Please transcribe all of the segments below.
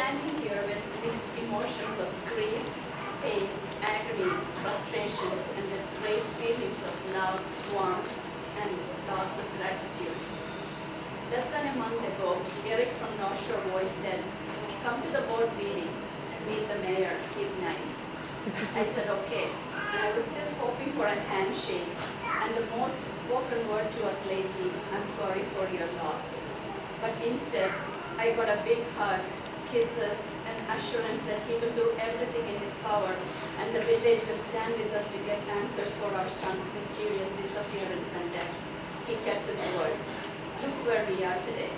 standing here with mixed emotions of grief, pain, agony, frustration, and the great feelings of love, warmth, and lots of gratitude. Less than a month ago, Eric from North Shore Voice said, "Come to the board meeting and meet the mayor, he's nice." I said, "Okay," and I was just hoping for a handshake, and the most spoken word to us lately, "I'm sorry for your loss." But instead, I got a big hug, kisses, and assurance that he will do everything in his power, and the village will stand with us to get answers for our son's mysterious disappearance and death. He kept his word. Look where we are today.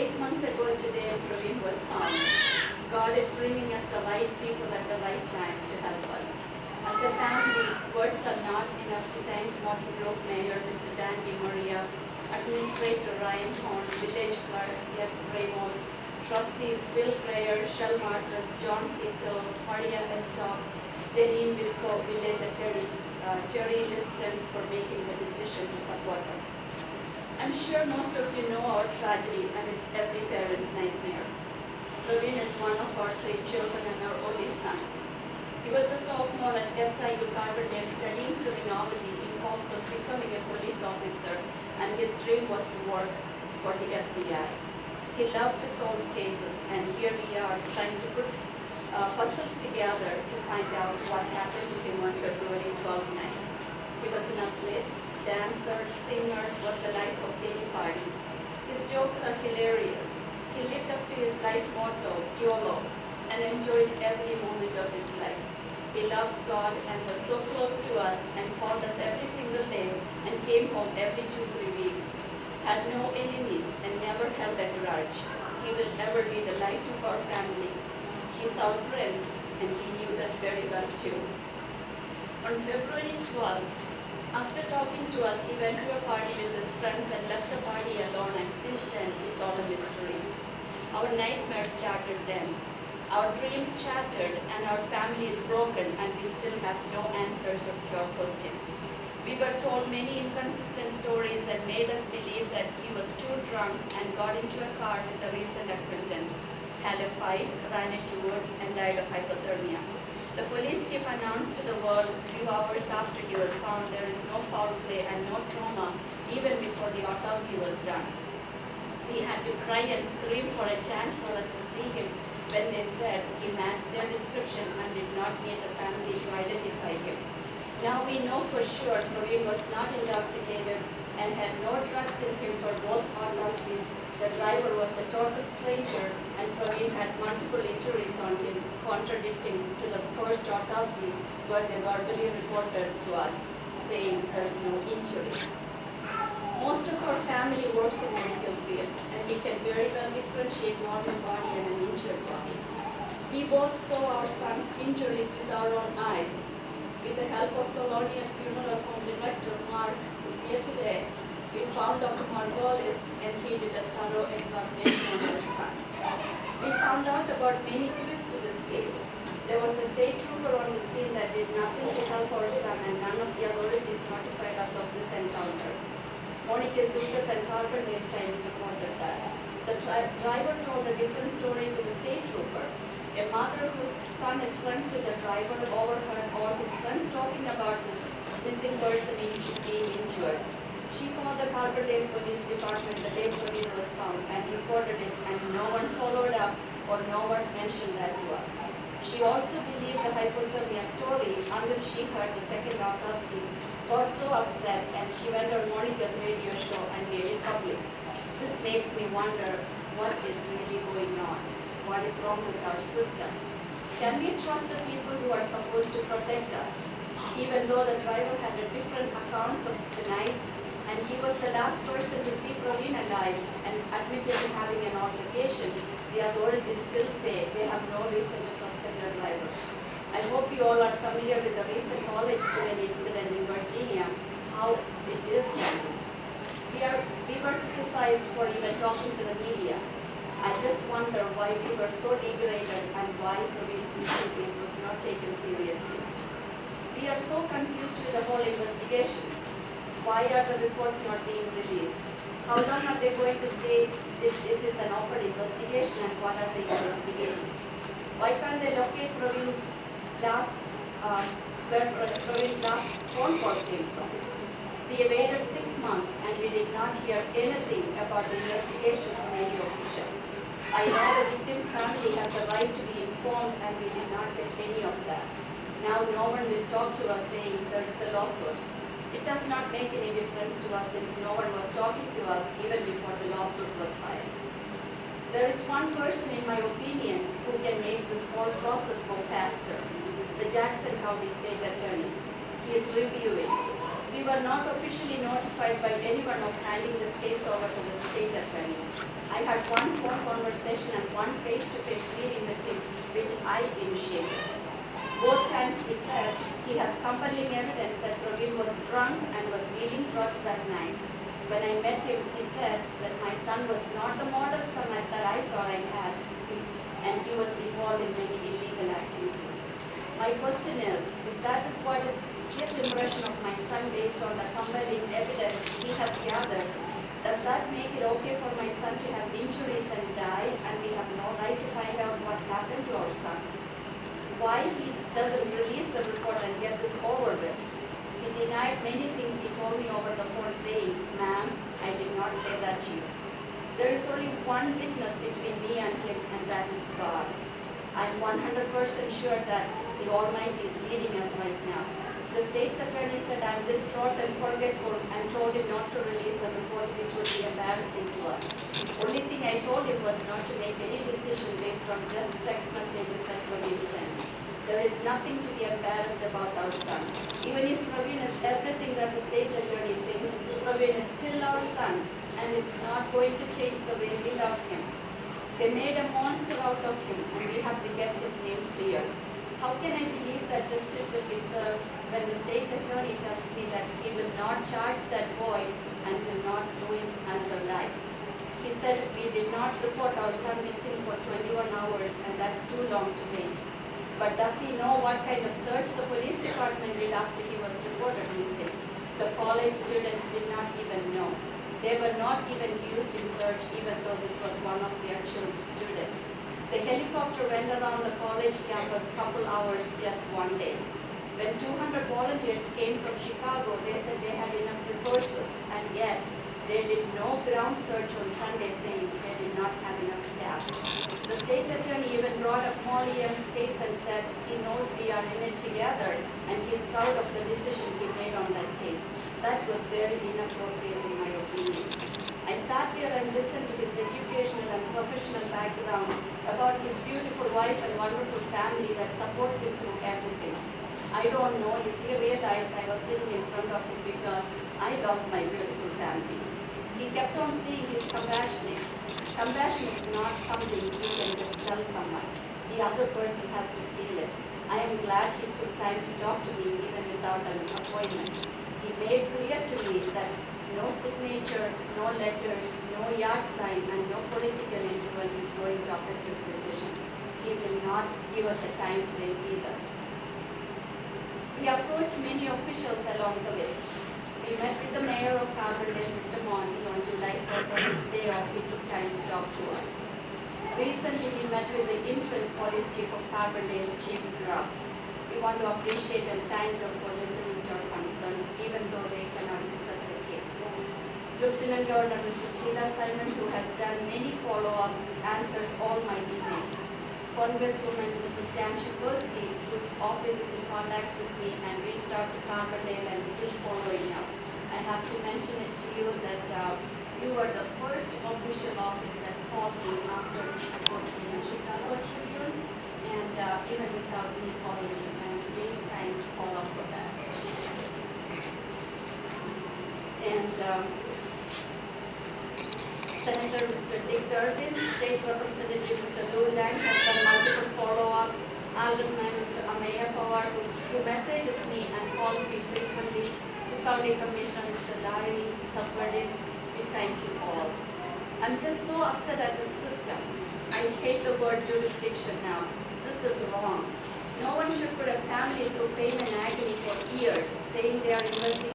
8 months ago today, Pravin was found. God is bringing us the right people at the right time to help us. As a family, words are not enough to thank Morton Grove Mayor Mr. Dan DiMaria, Administrator Ryan Horn, Village Clerk Jeff Ramos, Trustees Bill Prayer, Shell Marcus, John Seathil, Maria Estock, Janine Wilco, Village Attorney, Terry Liston for making the decision to support us. I'm sure most of you know our tragedy, and it's every parent's nightmare. Pravin is one of our 3 children and our only son. He was a sophomore at SIU Carbondale studying criminology in hopes of becoming a police officer, and his dream was to work for the FBI. He loved to solve cases, and here we are trying to put puzzles together to find out what happened to him on February 12th night. He was an athlete, dancer, singer, was the life of any party. His jokes are hilarious. He lived up to his life motto, YOLO, and enjoyed every moment of his life. He loved God and was so close to us and called us every single day and came home every 2-3 weeks. Had no enemies and never held a grudge. He will ever be the light of our family. He's our prince, and he knew that very well too. On February 12th, after talking to us, he went to a party with his friends and left the party alone, and since then, it's all a mystery. Our nightmare started then. Our dreams shattered, and our family is broken, and we still have no answers to our questions. We were told many inconsistent stories that made us believe that he was too drunk and got into a car with a recent acquaintance, had a fight, ran into woods, and died of hypothermia. The police chief announced to the world a few hours after he was found there is no foul play and no trauma even before the autopsy was done. We had to cry and scream for a chance for us to see him when they said he matched their description and did not need a family to identify him. Now we know for sure Pravin was not intoxicated and had no drugs in him for both autopsies. The driver was a total stranger, and Pravin had multiple injuries on him, contradicting to the first autopsy where they verbally reported to us, saying there's no injury. Most of our family works in medical field, and we can very well differentiate normal body and an injured body. We both saw our son's injuries with our own eyes. With the help of Colonial Funeral Home Director Mark, who's here today, we found Dr. Margolis, and he did a thorough examination on our son. We found out about many twists to this case. There was a state trooper on the scene that did nothing to help our son, and none of the authorities notified us of this encounter. Monica Zulkas and Carbondale Times reported that. The driver told a different story to the state trooper. A mother whose son is friends with the driver overheard all his friends talking about this missing person being injured. She called the Carbondale Police Department the day Pravin was found and reported it, and no one followed up or no one mentioned that to us. She also believed the hypothermia story until she heard the second autopsy, got so upset, and she went on Monica's radio show and made it public. This makes me wonder what is really going on. What is wrong with our system? Can we trust the people who are supposed to protect us? Even though the driver had a different accounts of the nights, and he was the last person to see Pravin alive and admitted to having an altercation, the authorities still say they have no reason to suspect the driver. I hope you all are familiar with the recent college student incident in Virginia, how it is handled. We were criticized for even talking to the media. I just wonder why we were so degraded and why Pravin's missing case was not taken seriously. We are so confused with the whole investigation. Why are the reports not being released? How long are they going to stay if it is an open investigation, and what are they investigating? Why can't they locate Pravin's last, where Pravin's last phone call came from? We waited 6 months and we did not hear anything about the investigation from any official. I know the victim's family has a right to be informed, and we did not get any of that. Now no one will talk to us saying there is a lawsuit. It does not make any difference to us since no one was talking to us even before the lawsuit was filed. There is one person, in my opinion, who can make this whole process go faster: the Jackson County State Attorney. He is reviewing. We were not officially notified by anyone of handing this case over to the State Attorney. I had one phone conversation and one face-to-face meeting with him, which I initiated. Both times he said he has compelling evidence that Pravin was drunk and was dealing drugs that night. When I met him, he said that my son was not the model son that I thought I had, and he was involved in many illegal activities. My question is, if that is what is his impression of my son based on the compelling evidence he has gathered, does that make it okay for my son to have injuries and die, and we have no right to find out what happened to our son? Why he doesn't release the report and get this over with? He denied many things he told me over the phone, saying, "Ma'am, I did not say that to you." There is only one witness between me and him, and that is God. I am 100% sure that the Almighty is leading us right now. The state's attorney said I am distraught and forgetful, and told him not to release the report, which would be embarrassing to us. Only thing I told him was not to make any decision based on just text messages that Pravin sent. There is nothing to be embarrassed about our son. Even if Pravin is everything that the state attorney thinks, Pravin is still our son, and it's not going to change the way we love him. They made a monster out of him, and we have to get his name clear. How can I believe that justice will be served when the state attorney tells me that he will not charge that boy and will not ruin another life? He said we did not report our son missing for 21 hours, and that's too long to wait. But does he know what kind of search the police department did after he was reported missing? The college students did not even know. They were not even used in search, even though this was one of their students. The helicopter went around the college campus couple hours just one day. When 200 volunteers came from Chicago, they said they had enough resources, and yet they did no ground search on Sunday, saying they did not have enough staff. The state attorney even brought up Molly Young's case and said he knows we are in it together, and he is proud of the decision he made on that case. That was very inappropriate in my opinion. I sat there and listened to his educational and professional background, about his beautiful wife and wonderful family that supports him through everything. I don't know if he realized I was sitting in front of him because I lost my beautiful family. He kept on saying he's compassionate. Compassion is not something you can just tell someone. The other person has to feel it. I am glad he took time to talk to me even without an appointment. He made clear to me that no signature, no letters, no yard sign, and no political influence is going to affect this decision. He will not give us a time frame either. We approached many officials along the way. We met with the mayor of Carbondale, Mr. Monty, on July 4th. On his day off, he took time to talk to us. Recently, we met with the interim police chief of Carbondale, Chief Grubbs. We want to appreciate and thank them for listening to our concerns, even though they cannot discuss the case. Lieutenant Governor Mrs. Sheila Simon, who has done many follow-ups, answers all my emails. Congresswoman Mrs. Jan Shikorski, whose office is in contact with me and reached out to Carbondale and still following up. I have to mention it to you that you were the first official office that called me after the report came in Chicago Tribune, and even without me calling you, and please thank all of for that. And Senator Mr. Dick Durbin, State Representative Mr. Lou Lang has done multiple follow-ups. Alderman Mr. Ameya Pawar, who messages me and calls me frequently. The County Commissioner Mr. Larry Subverted. We thank you all. I'm just so upset at the system. I hate the word jurisdiction now. This is wrong. No one should put a family through pain and agony for years, saying they are investigating